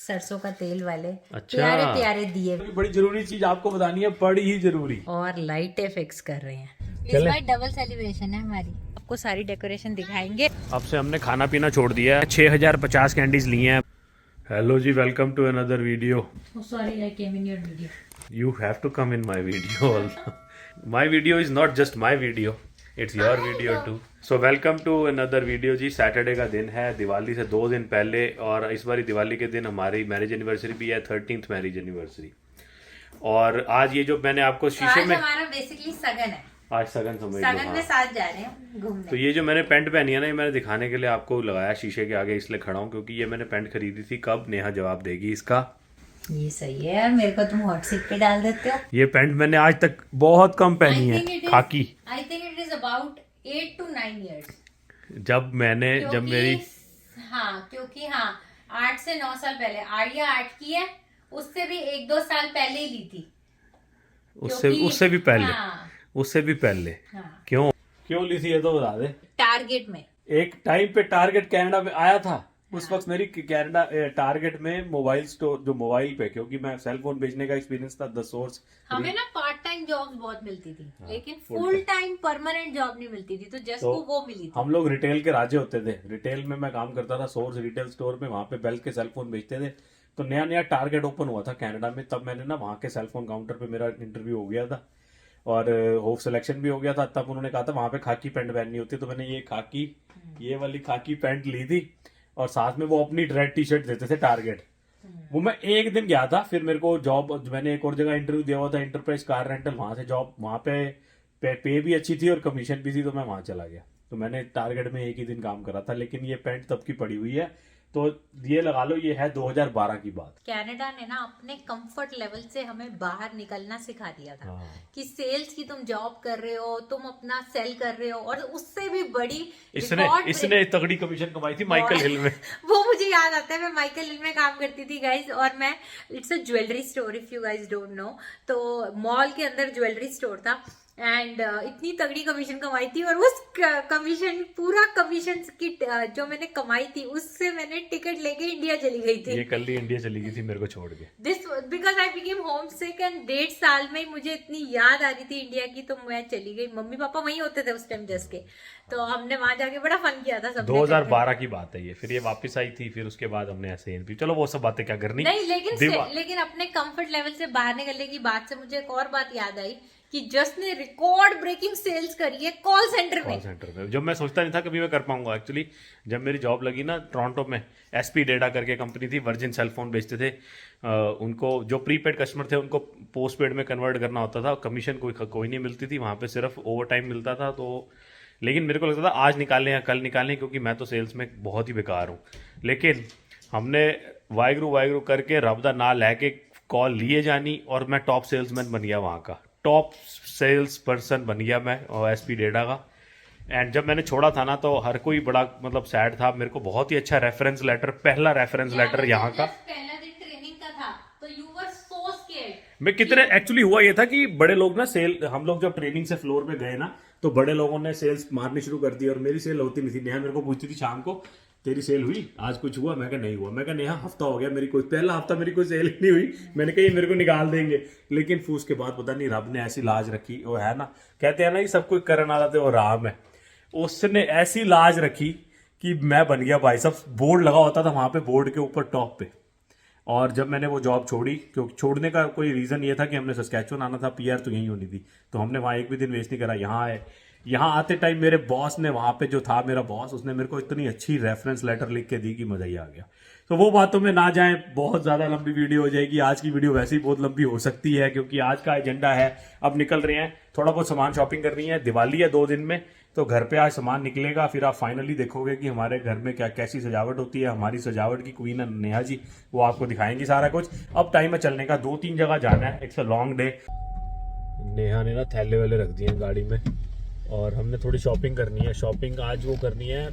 सरसों का तेल वाले। अच्छा। प्यारे प्यारे दिए। बड़ी जरूरी चीज आपको बतानी है, बड़ी ही जरूरी। और लाइटें फिक्स कर रहे हैं। इस चले। बार डबल सेलिब्रेशन है हमारी, आपको सारी डेकोरेशन दिखाएंगे। अब से हमने खाना पीना छोड़ दिया है। 6050 कैंडीज ली हैं। हेलो जी, welcome to another video. Sorry I came in your video. You have to come in my video also. My video is not just my video, it's your video too. So welcome to another video जी। Saturday का दिन है, दिवाली से 2 दिन पहले, और इस बारी दिवाली के दिन हमारी मैरिज एनिवर्सरी भी है, 13th मैरिज एनिवर्सरी। और आज ये जो मैंने आपको शीशे में, हमारा बेसिकली सगन है। आज सगन समझ लो। सगन में साथ जा रहे हैं घूमने। तो ये जो मैंने पैंट पहनी है ना, ये मैंने दिखाने के लिए आपको लगाया शीशे के आगे, इसलिए खड़ा हूँ क्योंकि ये मैंने पैंट खरीदी थी। कब नेहा जवाब देगी इसका। ये सही है यार, मेरे को तुम हॉट सीट पे डाल देते हो। ये पैंट मैंने आज तक बहुत कम पहनी है, खाकी। I think it is about 8 to 9 years। जब मेरी क्योंकि 8 से 9 साल पहले आर्या आर्ट की है, उससे भी 1-2 साल पहले ही ली थी। उससे भी पहले। उससे भी पहले। क्यों ली थी ये तो बता दे। टारगेट में एक टाइम पे टारगेट कनाडा में आया था। उस वक्त मेरी कनाडा टारगेट में मोबाइल स्टोर, जो मोबाइल पे, क्योंकि मैं सेल फोन बेचने का एक्सपीरियंस था, द सोर्स। हमें ना पार्ट टाइम जॉब्स बहुत मिलती थी, लेकिन फुल टाइम परमानेंट जॉब नहीं मिलती थी, तो जस्ट को वो मिली थी। हम लोग रिटेल के राजे होते थे। रिटेल में मैं काम करता था, सोर्स रिटेल स्टोर में, वहां पे बेल के सेल फोन बेचते थे। तो नया नया टारगेट ओपन हुआ था कनाडा में, तब मैंने ना वहां के सेल फोन काउंटर पे मेरा इंटरव्यू हो गया था और होप सिलेक्शन भी हो गया था। तब उन्होंने कहा था वहां पे खाकी पैंट पहननी होती है, तो मैंने ये वाली खाकी पैंट ली थी, और साथ में वो अपनी रेड टी शर्ट देते थे टारगेट। वो मैं एक दिन गया था, फिर मेरे को जॉब, मैंने एक और जगह इंटरव्यू दिया हुआ था, इंटरप्राइज कार रेंटल, वहां से जॉब, वहां पे भी अच्छी थी और कमीशन भी थी, तो मैं वहां चला गया। तो मैंने टारगेट में एक ही दिन काम करा था, लेकिन ये पैंट तब की पड़ी हुई है। तो ये लगा लो, ये है 2012 की बात। कनाडा ने ना अपने कंफर्ट लेवल से हमें बाहर निकलना सिखा दिया था। कि सेल्स की तुम जॉब कर रहे हो, तुम अपना सेल कर रहे हो, और उससे भी बड़ी इसने तगड़ी कमीशन कमाई थी माइकल हिल में। वो मुझे याद आता है, मैं माइकल हिल में काम करती थी गाइज, और मैं, it's a jewellery store if you guys don't know. तो मॉल के अंदर ज्वेलरी स्टोर था, एंड इतनी तगड़ी कमीशन कमाई थी, और उस कमीशन, पूरा कमीशन की जो मैंने कमाई थी, उससे मैंने टिकट लेके इंडिया चली गई थी। ये कल ही इंडिया चली गई थी मेरे को छोड़ के। This because I became home sick, and 1.5 साल में मुझे इतनी याद आ रही थी इंडिया की, तो मैं चली गई। मम्मी पापा वहीं होते थे उस टाइम जस्ट के, तो हमने वहां जाके बड़ा फन किया था सब। 2012 की बात है ये। फिर ये वापस आई थी, फिर उसके बाद हमने ऐसे ही, चलो वो सब बातें क्या करनी। नहीं, लेकिन अपने कंफर्ट लेवल से बाहर निकलने की बात से मुझे एक और बात याद आई कि जस्ट ने रिकॉर्ड ब्रेकिंग सेल्स करी है कॉल सेंटर में। जब मैं सोचता नहीं था कभी मैं कर पाऊंगा। एक्चुअली जब मेरी जॉब लगी ना टोरंटो में, एसपी डेटा करके कंपनी थी, वर्जिन सेल फोन बेचते थे। उनको जो प्रीपेड कस्टमर थे उनको पोस्ट पेड में कन्वर्ट करना होता था। कमीशन कोई नहीं मिलती थी वहां पे, सिर्फ ओवर टाइम मिलता था। तो लेकिन मेरे को लगता था आज निकालें या कल निकालें, क्योंकि मैं तो सेल्स में बहुत ही बेकार हूँ। लेकिन हमने वाइगरू करके रब दा ना लैके कॉल लिए जानी, और मैं टॉप सेल्समैन बन गया, वहाँ का टॉप सेल्स पर्सन बन गया मैं, और एसपी डेटा का। एंड जब मैंने छोड़ा था ना, तो हर कोई बड़ा मतलब सैड था। मेरे को बहुत ही अच्छा रेफरेंस लेटर, पहला रेफरेंस लेटर यहाँ का, पहला दिन ट्रेनिंग का था, तो यू वर सो स्कैर्ड। मैं कितने, एक्चुअली हुआ ये था कि बड़े लोग ना हम लोग जब ट्रेनिंग से फ्लोर पे गए ना, तो बड़े लोगों ने सेल्स मारनी शुरू कर दी, और मेरी सेल होती नहीं थी। नेहा मेरे को पूछती थी शाम को, तेरी सेल हुई आज, कुछ हुआ? मैं कहा नहीं हुआ। मैं कहा नेहा हफ्ता हो गया मेरी पहला हफ्ता मेरी कोई सेल ही नहीं हुई। मैंने कहा ये मेरे को निकाल देंगे। लेकिन फिर उसके बाद पता नहीं रब ने ऐसी लाज रखी, वो है ना, कहते हैं ना कि सब कुछ करने वाला तो वो राम है। उसने ऐसी लाज रखी कि मैं बन गया भाई साहब। बोर्ड लगा होता था वहां पे, बोर्ड के ऊपर टॉप पे। और जब मैंने वो जॉब छोड़ी, क्योंकि छोड़ने का कोई रीजन ये था कि हमने सस्कैचुअन आना था, पीआर तो यहीं होनी थी, तो हमने वहां एक भी दिन वेस्ट नहीं करा। यहाँ आए, यहाँ आते टाइम मेरे बॉस ने, वहां पे जो था मेरा बॉस, उसने मेरे को इतनी अच्छी रेफरेंस लेटर लिख के दी कि मजा ही आ गया। तो वो बातों में ना जाएं, बहुत ज्यादा लंबी वीडियो हो जाएगी। आज की वीडियो वैसे ही बहुत लंबी हो सकती है, क्योंकि आज का एजेंडा है, अब निकल रहे हैं, थोड़ा बहुत सामान शॉपिंग करनी है। दिवाली है 2 दिन में, तो घर पे आज सामान निकलेगा। फिर आप फाइनली देखोगे कि हमारे घर में क्या कैसी सजावट होती है। हमारी सजावट की क्वीन है नेहा जी, वो आपको दिखाएंगी सारा कुछ। अब टाइम है चलने का, 2-3 जगह जाना है, it's a long day. Neha ने ना थैले वाले रख दिए गाड़ी में, और हमने थोड़ी शॉपिंग करनी है। शॉपिंग आज वो करनी है,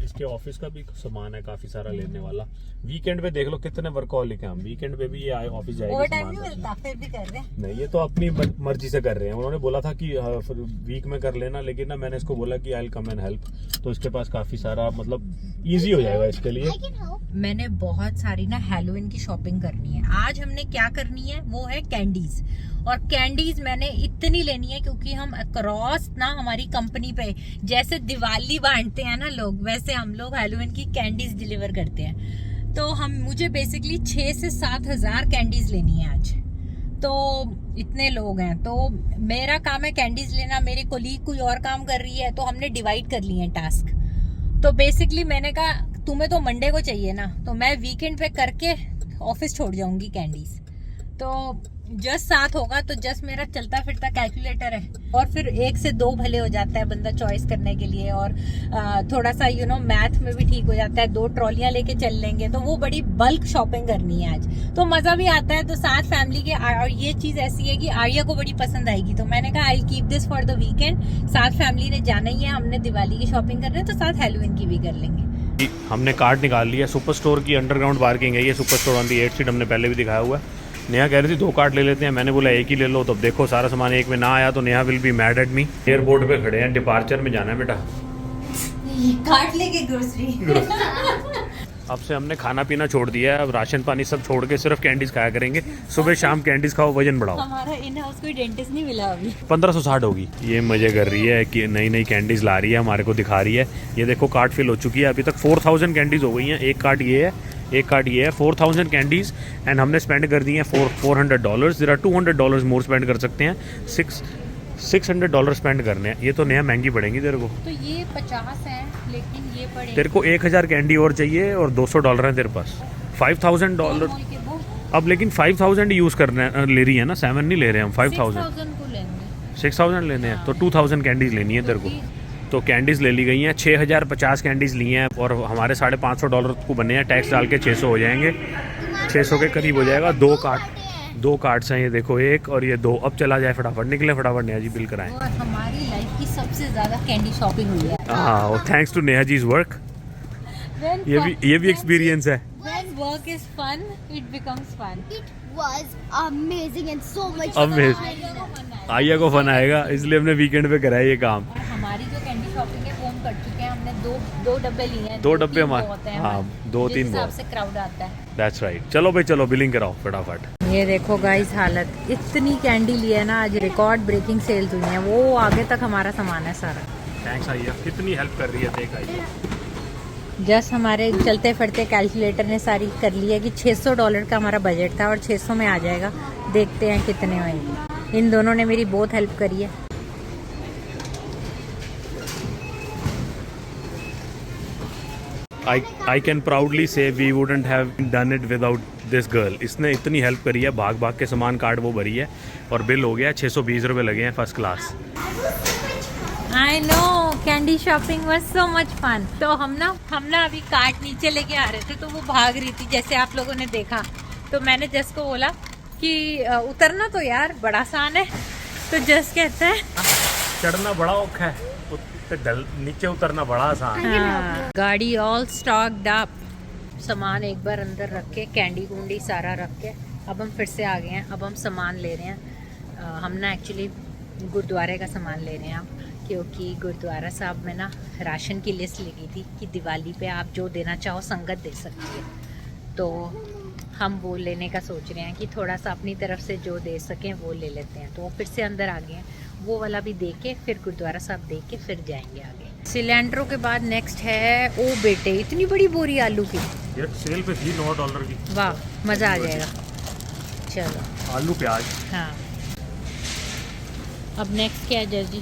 इसके ऑफिस का भी सामान है काफी सारा लेने वाला। वीकेंड पे देख लो कितने वर्कहॉलिक हैं हम, वीकेंड पे भी ये ऑफिस जाएगी ओवर टाइम सामान नहीं लेने। मिलता फिर भी कर रहे हैं। नहीं, ये तो अपनी मर्जी से कर रहे हैं। उन्होंने बोला था कि वीक में कर लेना, लेकिन ना मैंने इसको बोला कि I will come and help, तो इसके पास काफी सारा मतलब इजी हो जाएगा इसके लिए। मैंने बहुत सारी ना हैलोवीन की शॉपिंग करनी है। आज हमने क्या करनी है वो है कैंडीज, और कैंडीज मैंने इतनी लेनी है क्योंकि हम अक्रॉस ना हमारी कंपनी पे जैसे दिवाली बांटते हैं ना लोग, वैसे हम लोग हैलोवीन की कैंडीज डिलीवर करते हैं। तो मुझे बेसिकली 6 से 7 हजार कैंडीज लेनी है आज। तो इतने लोग हैं तो मेरा काम है कैंडीज लेना, मेरी कोलीग कोई और काम कर रही है, तो हमने डिवाइड कर लिए हैं टास्क। तो बेसिकली मैंने कहा तुम्हें तो मंडे को चाहिए ना, तो मैं वीकेंड पे करके ऑफिस छोड़ जाऊंगी कैंडीज। तो जस्ट 7 होगा तो जस्ट मेरा चलता फिरता कैलकुलेटर है, और फिर 1 से 2 भले हो जाता है बंदा चॉइस करने के लिए, और थोड़ा सा मैथ में भी ठीक हो जाता है। 2 ट्रॉलियां लेके चल लेंगे, तो वो बड़ी बल्क शॉपिंग करनी है आज, तो मजा भी आता है। तो साथ फैमिली के, और ये चीज ऐसी है कि आर्या को बड़ी पसंद आएगी, तो मैंने कहा I keep this for the weekend. साथ फैमिली ने जाना ही है, हमने दिवाली की शॉपिंग कर रहे हैं तो साथ हैलोवीन की भी कर लेंगे। हमने कार्ड निकाल लिया, सुपर स्टोर की अंडरग्राउंड पार्किंग है ये, super store on the 8th street, हमने पहले भी दिखाया हुआ है। नेहा कह रही थी 2 कार्ड ले लेते हैं, मैंने बोला एक ही ले लो। तो देखो सारा सामान एक में ना आया तो Neha will be mad at me. Airport पे खड़े हैं, डिपार्चर में जाना है बेटा। कार्ड लेके ग्रोसरी अब से हमने खाना पीना छोड़ दिया है, अब राशन पानी सब छोड़ के सिर्फ कैंडीज खाया करेंगे। सुबह शाम कैंडीज खाओ, वजन बढ़ाओ। हमारा इन हाउस कोई डेंटिस्ट नहीं मिला अभी। 1560 होगी। ये मजे कर रही है कि नई नई कैंडीज ला रही है, हमारे को दिखा रही है। ये देखो कार्ट फिल हो चुकी है, अभी तक 4000 कैंडीज हो गई हैं। एक कार्ट ये है, एक कार्ड ये है, 4000 कैंडीज, एंड हमने स्पेंड कर दी है $400। जरा $200 मोर स्पेंड कर सकते हैं, $600 स्पेंड करने हैं। ये तो नया महंगी पड़ेंगी तेरे को। तो ये 50 है, लेकिन ये पड़े तेरे को 1000 कैंडी और चाहिए और $200 है तेरे पास, $5000। अब लेकिन 5000 यूज करना ले रही है ना, 7 नहीं ले रहे हम, 5000 को लेंगे। 6000 लेने हैं, तो 2000 कैंडीज लेनी है तेरे को। तो कैंडीज ले ली गई हैं, 6050 कैंडीज ली हैं, और हमारे $550 को बने हैं, टैक्स डाल के 600 हो जाएंगे, 600 के करीब हो जाएगा। 2 कार्ड्स हैं, ये देखो 1 और ये 2। अब चला जाए फटाफट, निकले फटाफट, नेहा जी बिल कराएं। और हमारी लाइफ की सबसे ज्यादा कैंडी शॉपिंग हुई है। हाँ, थैंक्स टू नेहा जी's वर्क। ये भी एक्सपीरियंस है। When work is fun, it becomes fun. It was amazing and so much Amazing. fun. आइया को फन आएगा, इसलिए हमने वीकेंड पे करा है ये काम। और हमारी जो कैंडी शॉपिंग है वो हम कर चुके हैं। हमने दो डब्बे लिए हैं। 2 डब्बे 3 हमारे, बहुत हैं हाँ, हमारे, 2-3 जिस हिसाब बहुत। से क्राउड आता है। That's right. चलो भाई चलो, बिलिंग कराओ फटाफट। ये देखो गाइस हालत, इतनी कैंडी ली है ना आज, रिकॉर्ड ब्रेकिंग सेल्स हुई है। वो आगे तक हमारा सामान है सारा। थैंक्स आइया, कितनी हेल्प कर रही है, देख आइया। जस्ट हमारे चलते फिरते कैलकुलेटर ने सारी कर ली है कि $600 का हमारा बजट था और 600 में आ जाएगा। देखते हैं कितने होंगे। इन दोनों ने मेरी बहुत हेल्प करी है। I can proudly say we wouldn't have done it without this girl. इसने इतनी हेल्प करी है, भाग भाग के सामान कार्ड वो भरी है, और बिल हो गया 620 रुपये लगे हैं first class. I know, candy shopping was so much fun. तो हम ना अभी कार्ट नीचे लेके आ रहे थे, तो वो भाग रही थी जैसे आप लोगों ने देखा। तो मैंने जस को बोला कि उतरना तो यार बड़ा आसान है, तो जस कहता है चढ़ना बड़ा औखा है, नीचे उतरना बड़ा आसान है। हाँ, गाड़ी ऑल स्टॉक्ड अप, सामान एक बार अंदर रख के, कैंडी कुंडी सारा रख के अब हम फिर से आ गए हैं। अब हम सामान ले रहे हैं। हम ना एक्चुअली गुरुद्वारे का सामान ले रहे हैं अब, क्योंकि गुरुद्वारा साहब में ना राशन की लिस्ट लगी थी कि दिवाली पे आप जो देना चाहो संगत दे सकती है। तो हम वो लेने का सोच रहे हैं कि थोड़ा सा अपनी तरफ से जो दे सकें वो ले लेते हैं। तो वो फिर से अंदर आ गए हैं, वो वाला भी दे के फिर गुरुद्वारा साहब दे के फिर जाएंगे आगे। सिलेंडरों के बाद नेक्स्ट है, ओ बेटे इतनी बड़ी बोरी आलू की, ये सेल पे थी $9 की। वाह मज़ा आ जाएगा। चलो आलू प्याज। हाँ, अब नेक्स्ट क्या है जज जी?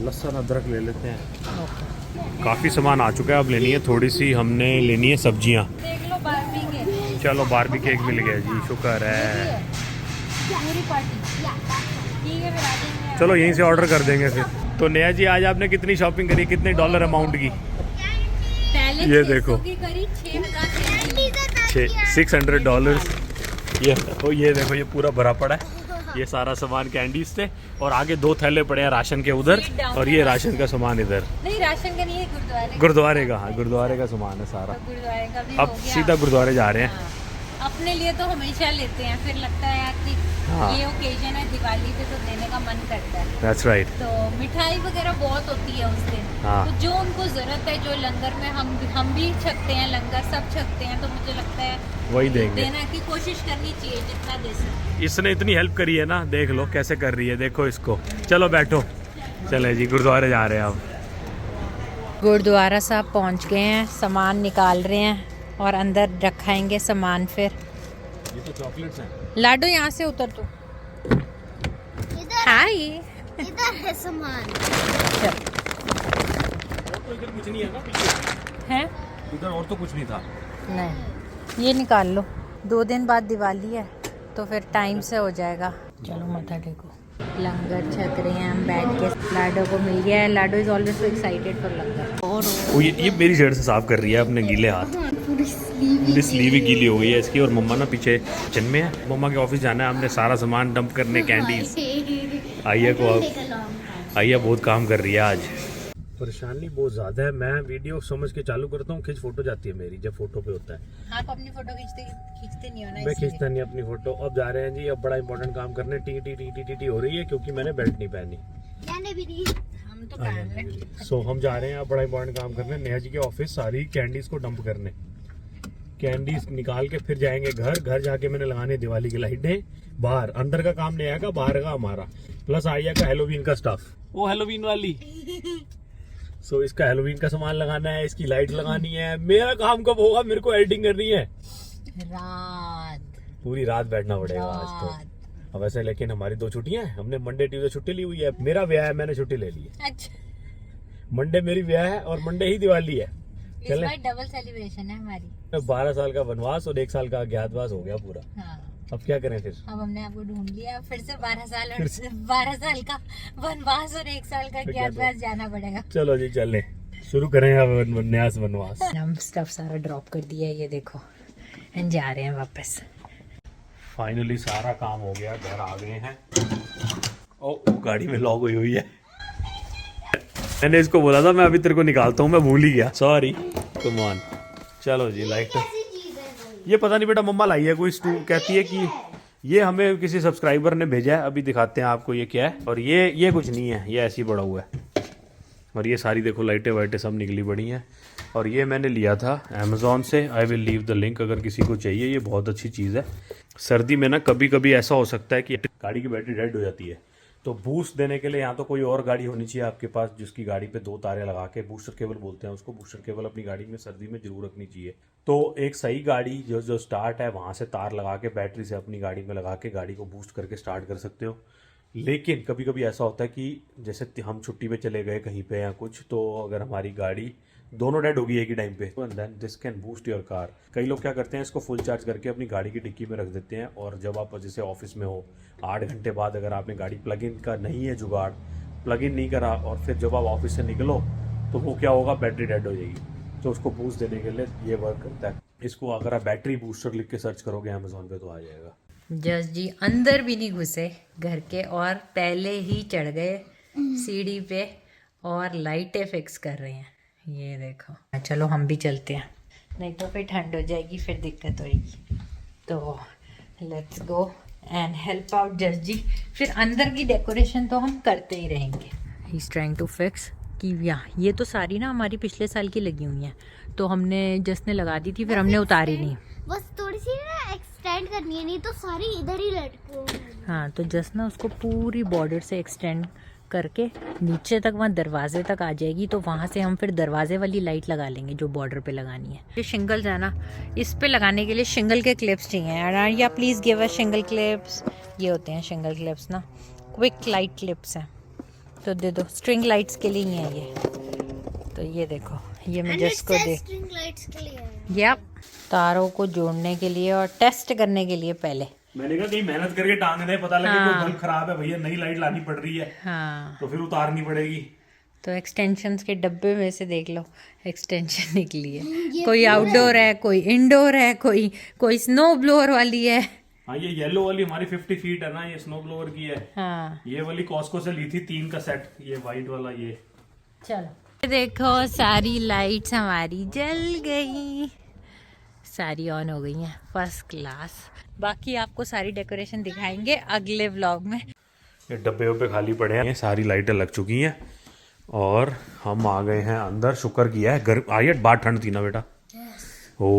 लहसुन अदरक ले लेते हैं। ओके, काफ़ी सामान आ चुका है, अब लेनी है थोड़ी सी, हमने लेनी है सब्जियां। देख लो बारबी के। चलो बारबी केक मिल गया जी, शुक्र है। पूरी पार्टी ठीक है, फिर आ जाएंगे। चलो यहीं से ऑर्डर कर देंगे फिर। तो नेहा जी आज आपने कितनी शॉपिंग करी, कितने डॉलर अमाउंट की? पहले ये 600 देखो। की करी, 6000 $600। ये देखो, ये पूरा भरा पड़ा है। ये सारा सामान कैंडीज थे और आगे 2 थैले पड़े हैं राशन के उधर और ये राशन का सामान इधर। नहीं राशन का नहीं है, गुरुद्वारे गुरुद्वारे का, हाँ गुरुद्वारे का सामान है सारा। गुरुद्वारे का भी अब हो गया। सीधा गुरुद्वारे जा रहे हैं। हाँ। अपने लिए तो हमेशा लेते हैं, फिर लगता है यार कि हाँ। ये ओकेजन है दिवाली पे तो देने का मन करता है। That's right। तो मिठाई वगैरह बहुत होती है उस दिन। हाँ। तो जो उनको जरूरत है, जो लंगर में हम भी छकते हैं, लंगर सब छकते हैं, तो मुझे लगता है वही देंगे। देना की कोशिश करनी चाहिए जितना दे सकते। इसने इतनी हेल्प करी है ना, देख लो कैसे कर रही है, देखो इसको। चलो बैठो, चले जी गुरुद्वारे जा रहे हैं अब। गुरुद्वारा साहब पहुंच गए हैं, सामान निकाल रहे हैं और अंदर रखाएंगे सामान। फिर ये तो चॉकलेट्स हैं। लाडो यहाँ से उतर तू। इधर हाय। इधर है सामान। चल। तो इधर कुछ नहीं है ना पीछे? है इधर और तो कुछ नहीं था। नहीं, ये निकाल लो। 2 दिन बाद दिवाली है तो फिर टाइम से हो जाएगा। चलो मथा टेको। लंगर छक रहे हैं हम बैठ के। लाडो को मिल गया है। Lado is always so excited for langar. और ये मेरी शर्ट से साफ कर रही है अपने गीले हाथ। पूरी स्लीव ही गीली हो गई है इसकी। और मम्मा ना पीछे किचन में है, मम्मा के ऑफिस जाना है, हमने सारा सामान डंप करने कैंडीज। आइया को अब आइया बहुत काम कर रही है आज। परेशानी बहुत ज्यादा है। मैं वीडियो समझ के चालू करता हूँ, खिंच फोटो जाती है मेरी जब फोटो पे होता है। आप अपनी फोटो खींचते नहीं हो ना? मैं खींचता नहीं अपनी फोटो। अब जा रहे हैं जी, अब बड़ा इंपॉर्टेंट काम करने। T T T T T T हो रही है क्योंकि मैंने बेल्ट नहीं पहनी। मैंने भी नहीं। हम तो पहन रहे। सो हम जा रहे हैं अब बड़ा इंपॉर्टेंट काम करने, नेहा जी के ऑफिस सारी कैंडीज को डंप करने। कैंडीज निकाल के फिर जाएंगे घर जाके मैंने लगाने दिवाली की लाइटें बाहर। अंदर का काम नेहा का, बाहर का हमारा, प्लस आइया का हेलोवीन का स्टफ। वो हेलोवीन वाली सो इसका हेलोवीन का सामान लगाना है, इसकी लाइट लगानी है। मेरा काम कब होगा? मेरे को एडिटिंग करनी है। रात पूरी रात बैठना पड़ेगा आज तो। अब ऐसे, लेकिन हमारी 2 छुट्टियां हैं। हमने मंडे ट्यूजडे छुट्टी ली हुई है। मेरा ब्याह है, मैंने छुट्टी ले ली है। अच्छा, मंडे मेरी ब्याह है और मंडे ही दिवाली है। इस बार डबल सेलिब्रेशन है हमारी। 12 साल का वनवास और 1 साल का अज्ञातवास हो गया पूरा। हाँ। अब क्या करें फिर? अब हमने आपको ढूंढ लिया, फिर से 12 साल और 12 साल का वनवास और 1 साल का ज्ञातवास जाना पड़ेगा। चलो जी चलें, शुरू करें अब न्यास वनवास। हम स्टफ सारा ड्रॉप कर दिया है, ये देखो, एंड जा रहे हैं वापस। फाइनली सारा काम हो गया, घर आ गए हैं। ओ गाड़ी में लॉक हुई हुई है। मैंने इसको बोला था मैं अभी तेरे को निकालता हूँ, मैं भूल ही गया, सॉरी। Come on. चलो जी लाइट। ये पता नहीं बेटा, मम्मा लाई है कोई स्टू, कहती है कि ये हमें किसी सब्सक्राइबर ने भेजा है। अभी दिखाते हैं आपको ये क्या है। और ये कुछ नहीं है, ये ऐसे ही पड़ा हुआ है। और ये सारी देखो लाइटें वाइटें सब निकली पड़ी हैं। और ये मैंने लिया था अमेज़ॉन से। I will leave the link अगर किसी को चाहिए। ये बहुत अच्छी चीज़ है। सर्दी में ना कभी कभी ऐसा हो सकता है कि गाड़ी की बैटरी डेड हो जाती है, तो बूस्ट देने के लिए या तो कोई और गाड़ी होनी चाहिए आपके पास जिसकी गाड़ी पे 2 तारे लगा के, बूस्टर केबल बोलते हैं उसको, बूस्टर केबल अपनी गाड़ी में सर्दी में जरूर रखनी चाहिए। तो एक सही गाड़ी जो स्टार्ट है वहाँ से तार लगा के बैटरी से अपनी गाड़ी में लगा के गाड़ी को बूस्ट करके स्टार्ट कर सकते हो। लेकिन कभी कभी ऐसा होता है कि जैसे हम छुट्टी पे चले गए कहीं पे या कुछ, तो अगर हमारी गाड़ी दोनों डेड होगी एक ही टाइम पे, then this can boost your car. कई लोग क्या करते हैं, इसको फुल चार्ज करके अपनी गाड़ी की डिक्की में रख देते हैं। और जब आप जैसे ऑफिस में हो, 8 घंटे बाद अगर आपने गाड़ी प्लग इन का नहीं है जुगाड़, प्लग इन नहीं करा, और फिर जब आप ऑफिस से निकलो तो वो क्या होगा, बैटरी डेड हो जाएगी। तो उसको बूस्ट देने के लिए ये वर्क करता है। इसको अगर आप बैटरी बूस्टर लिख के सर्च करोगे अमेजोन पे तो आ जाएगा। जस जी अंदर भी नहीं घुसे घर के और पहले ही चढ़ गए सीढ़ी पे और लाइटें फिक्स कर रहे हैं। ये देखो, चलो हम भी चलते हैं, नहीं तो फिर ठंड हो जाएगी, फिर दिक्कत होगी। तो let's go and help out जस जी। फिर अंदर की डेकोरेशन तो हम करते ही रहेंगे। He is trying to fix कि ये तो सारी ना हमारी पिछले साल की लगी हुई हैं, तो हमने जस ने लगा दी थी, फिर हमने उतारी नहीं। बस थोड़ी सी ना एक्सटेंड करनी है, नहीं तो सारी इधर ही लटको। हाँ, तो जस्ट ना उसको पूरी बॉर्डर से एक्सटेंड करके नीचे तक, वहाँ दरवाजे तक आ जाएगी, तो वहाँ से हम फिर दरवाजे वाली लाइट लगा लेंगे जो बॉर्डर पे लगानी है। ये शिंगल्स है ना, इस पे लगाने के लिए शिंगल के क्लिप्स चाहिए। या प्लीज़ गिव अस शिंगल क्लिप्स। ये होते हैं शिंगल क्लिप्स ना, क्विक लाइट क्लिप्स हैं, तो दे दो। स्ट्रिंग लाइट्स के लिए ही है ये। तो ये देखो, ये मैं जस्ट को दे, स्ट्रिंग लाइट्स के लिए है। या तारों को जोड़ने के लिए और टेस्ट करने के लिए पहले। मैंने कहा कहीं मेहनत करके टांग दे, पता लगे कोई बल्ब खराब है भैया, नई लाइट लानी पड़ रही है, हाँ, तो फिर उतारनी पड़ेगी। तो एक्सटेंशंस के डब्बे में से देख लो एक्सटेंशन निकली है। कोई आउटडोर है, कोई इंडोर है, कोई स्नो ब्लोअर वाली है। हाँ ये येलो वाली हमारी 50 फीट है ना, ये स्नो ब्लोअर की है। हाँ ये वाली कॉस्को से ली थी 3 का सेट, ये व्हाइट वाला ये। चलो देखो सारी लाइट्स हमारी जल गई, सारी ऑन हो गई हैं, फर्स्ट क्लास। बाकी आपको सारी डेकोरेशन दिखाएंगे अगले व्लॉग में। ये डब्बे वब्बे खाली पड़े हैं, सारी लाइटें लग चुकी हैं और हम आ गए हैं अंदर। शुक्र किया है गर्म आई है, बाहर ठंड थी ना बेटा। ओ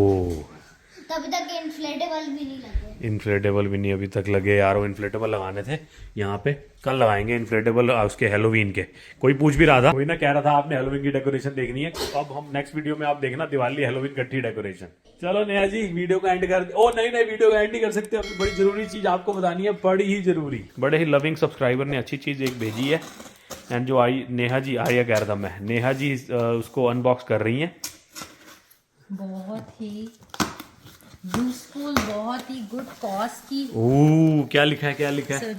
तब तक इन्फ्लेटेबल भी नहीं लगे। इन्फ्लेटेबल भी नहीं अभी तक लगे यार, वो इन्फ्लेटेबल लगाने थे यहाँ पे, कल लगाएंगे इन्फ्लेटेबल उसके हेलोवीन के। कोई पूछ भी रहा था, कोई ना कह रहा था आपने हेलोवीन की डेकोरेशन देखनी है, तो अब हम नेक्स्ट वीडियो में आप देखना दिवाली हेलोवीन इकट्ठी डेकोरेशन। चलो नेहा जी वीडियो को एंड कर, ओ नहीं वीडियो को एंड नहीं कर सकते, अभी बड़ी जरूरी चीज आपको बतानी है, बड़ी ही जरूरी। बड़े ही लविंग सब्सक्राइबर ने अच्छी चीज एक भेजी है, एंड जो आई नेहा जी आर्या कह रहा था मैं, नेहा जी उसको अनबॉक्स कर रही है। बहुत ही यूजफुल, बहुत ही गुड कॉज की। ओह क्या लिखा है, क्या लिखा है?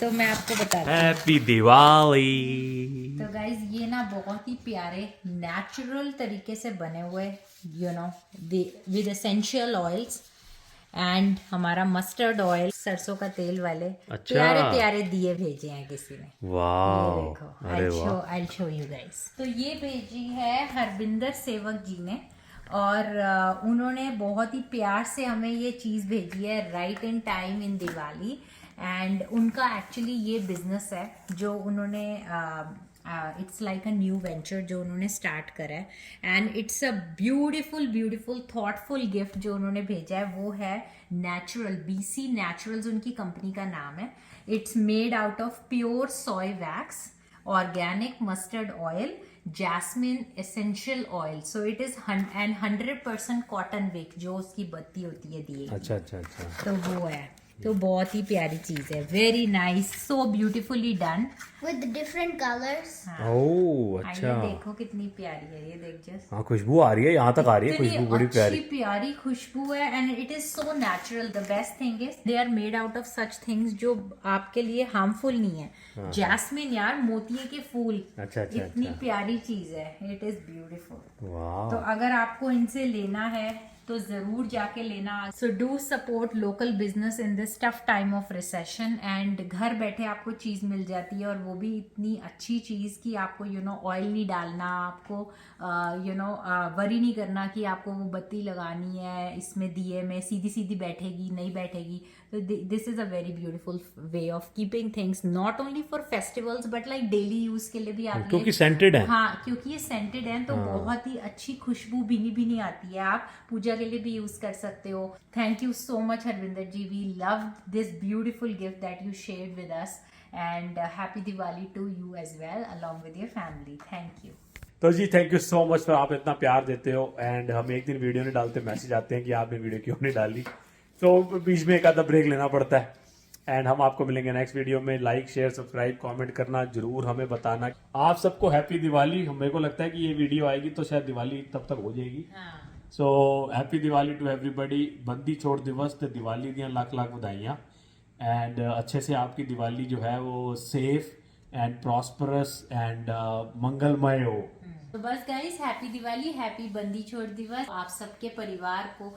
तो मैं आपको बताती हूँ। हैप्पी दिवाली। तो गाइज ये ना बहुत ही प्यारे नेचुरल तरीके से बने हुए, you know, with essential oils and हमारा मस्टर्ड ऑयल, सरसों का तेल वाले अच्छा। प्यारे प्यारे दिए भेजे हैं किसी ने। वाह, देखो, अरे वाह। I'll show you guys। तो ये भेजी है हरविंदर सेवक जी ने, और उन्होंने बहुत ही प्यार से हमें ये चीज़ भेजी है right in time in Diwali. And उनका एक्चुअली ये बिजनेस है जो उन्होंने it's like a new venture जो उन्होंने स्टार्ट करा है, and it's a beautiful thoughtful gift जो उन्होंने भेजा है। वो है नेचुरल, BC नेचुरल्स उनकी कंपनी का नाम है। It's made out of pure soy wax, organic mustard oil, jasmine essential oil, so it is and 100% cotton wick जो उसकी बत्ती होती है दिए। अच्छा अच्छा अच्छा। तो वो है, तो बहुत ही प्यारी चीज है, very nice, so beautifully done with different colours. ओह अच्छा। ये देखो कितनी प्यारी है, ये देख जस्ट, हाँ खुशबू आ रही है, यहाँ तक आ रही है खुशबू, बड़ी प्यारी प्यारी खुशबू है। And it is so natural. The best thing is they are made out of such things जो आपके लिए हार्मफुल नहीं है। जैस्मिन यार, मोतिये के फूल, अच्छा अच्छा इतनी अच्छा। प्यारी चीज है, इट इज ब्यूटीफुल। वाह। तो अगर आपको इनसे लेना है तो जरूर जाके लेना। So do support local business in this tough time of recession. And घर बैठे आपको चीज मिल जाती है, और वो भी इतनी अच्छी चीज कि आपको ऑयल नहीं डालना, आपको वरी नहीं करना कि आपको वो बत्ती लगानी है इसमें दिए में, सीधी सीधी बैठेगी नहीं बैठेगी। तो this is a very beautiful way of keeping things, not only for festivals but like daily use के लिए भी आप क्योंकि सेंटेड है। हाँ, क्योंकि ये सेंटेड है तो बहुत ही अच्छी खुशबू भीनी भीनी आती है, आप पूजा के लिए भी यूज कर सकते हो। Thank you so much Harvinder ji, we love this beautiful gift that you shared with us, and happy Diwali to you as well along with your family. Thank you. तो जी thank you so much for, आप इतना प्यार देते हो। And हम एक दिन वीडियो नहीं डालते, मैसेज आते हैं कि आपने वीडियो क्यों नहीं डाली, तो बीच में एक आधा ब्रेक लेना पड़ता है। एंड हम आपको मिलेंगे नेक्स्ट वीडियो में। लाइक शेयर सब्सक्राइब कमेंट करना जरूर, हमें बताना। आप सबको हैप्पी दिवाली। मेरे को लगता है कि ये वीडियो आएगी तो शायद दिवाली तब तक हो जाएगी। So happy Diwali to everybody. बंदी छोड़ दिवस ते दिवाली दियां लाख लाख बधाइयाँ। एंड अच्छे से आपकी दिवाली जो है वो सेफ एंड प्रॉस्परस एंड मंगलमय हो। तो बस गाइस, हैप्पी दिवाली, हैप्पी बंदी छोड़ दिवस। आप सबके परिवार को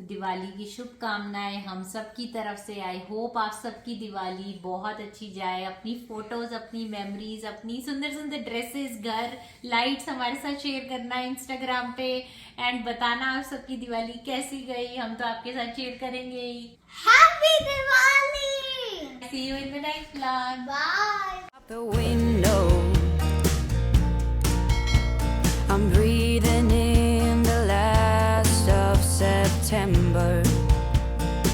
दिवाली की शुभकामनाएं हम सब की तरफ से। आई होप आप सबकी दिवाली बहुत अच्छी जाए। अपनी फोटोज, अपनी मेमोरीज, अपनी सुंदर सुंदर ड्रेसेस, घर, लाइट्स हमारे साथ शेयर करना इंस्टाग्राम पे, एंड बताना आप सबकी दिवाली कैसी गई, हम तो आपके साथ शेयर करेंगे ही। Happy Diwali. See you in the next vlog. Bye. The window